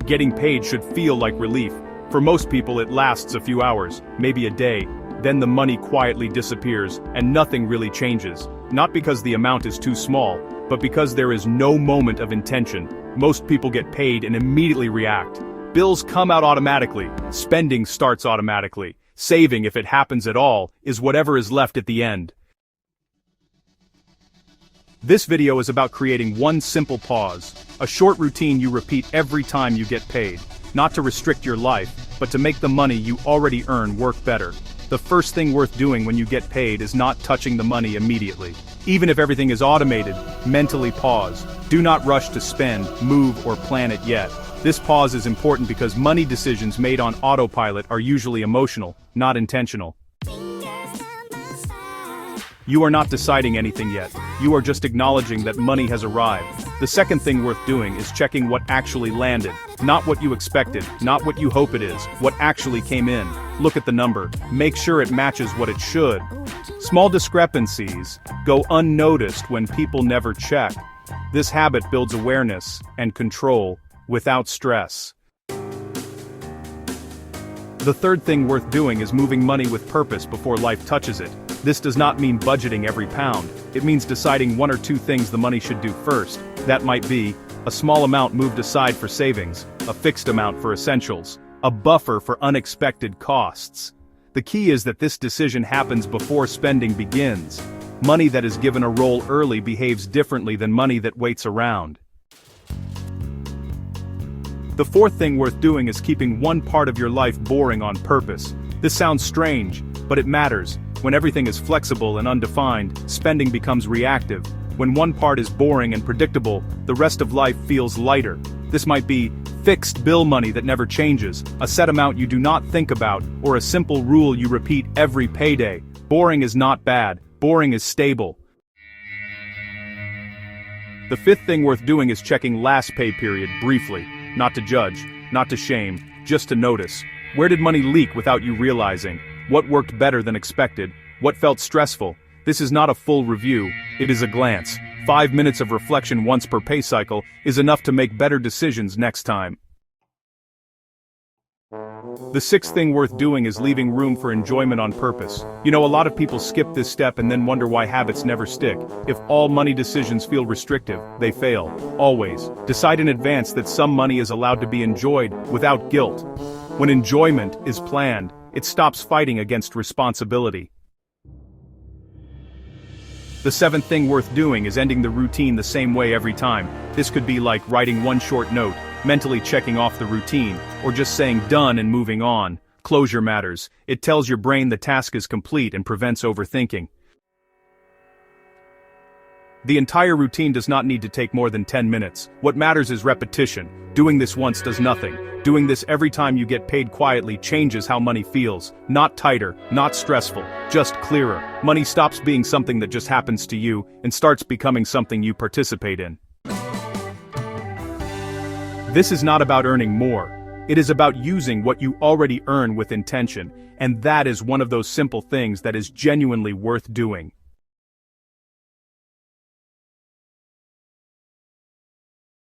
Getting paid should feel like relief. For most people it lasts a few hours, maybe a day, then the money quietly disappears, and nothing really changes. Not because the amount is too small, but because there is no moment of intention. Most people get paid and immediately react. Bills come out automatically, spending starts automatically. Saving, if it happens at all, is whatever is left at the end. This video is about creating one simple pause, a short routine you repeat every time you get paid, not to restrict your life, but to make the money you already earn work better. The first thing worth doing when you get paid is not touching the money immediately. Even if everything is automated, mentally pause. Do not rush to spend, move, or plan it yet. This pause is important because money decisions made on autopilot are usually emotional, not intentional. You are not deciding anything yet. You are just acknowledging that money has arrived. The second thing worth doing is checking what actually landed. Not what you expected, not what you hope it is, what actually came in. Look at the number. Make sure it matches what it should. Small discrepancies go unnoticed when people never check. This habit builds awareness and control without stress. The third thing worth doing is moving money with purpose before life touches it. This does not mean budgeting every pound. It means deciding one or two things the money should do first. That might be a small amount moved aside for savings, a fixed amount for essentials, a buffer for unexpected costs. The key is that this decision happens before spending begins. Money that is given a role early behaves differently than money that waits around. The fourth thing worth doing is keeping one part of your life boring on purpose. This sounds strange, but it matters. When everything is flexible and undefined, spending becomes reactive. When one part is boring and predictable, the rest of life feels lighter. This might be fixed bill money that never changes, a set amount you do not think about, or a simple rule you repeat every payday. Boring is not bad, boring is stable. The fifth thing worth doing is checking last pay period briefly. Not to judge, not to shame, just to notice. Where did money leak without you realizing? What worked better than expected? What felt stressful? This is not a full review, it is a glance. 5 minutes of reflection once per pay cycle is enough to make better decisions next time. The sixth thing worth doing is leaving room for enjoyment on purpose. You know, a lot of people skip this step and then wonder why habits never stick. If all money decisions feel restrictive, they fail. Always. Decide in advance that some money is allowed to be enjoyed without guilt. When enjoyment is planned, it stops fighting against responsibility. The seventh thing worth doing is ending the routine the same way every time. This could be like writing one short note, mentally checking off the routine, or just saying done and moving on. Closure matters. It tells your brain the task is complete and prevents overthinking. The entire routine does not need to take more than 10 minutes. What matters is repetition. Doing this once does nothing. Doing this every time you get paid quietly changes how money feels. Not tighter, not stressful, just clearer. Money stops being something that just happens to you and starts becoming something you participate in. This is not about earning more. It is about using what you already earn with intention, and that is one of those simple things that is genuinely worth doing.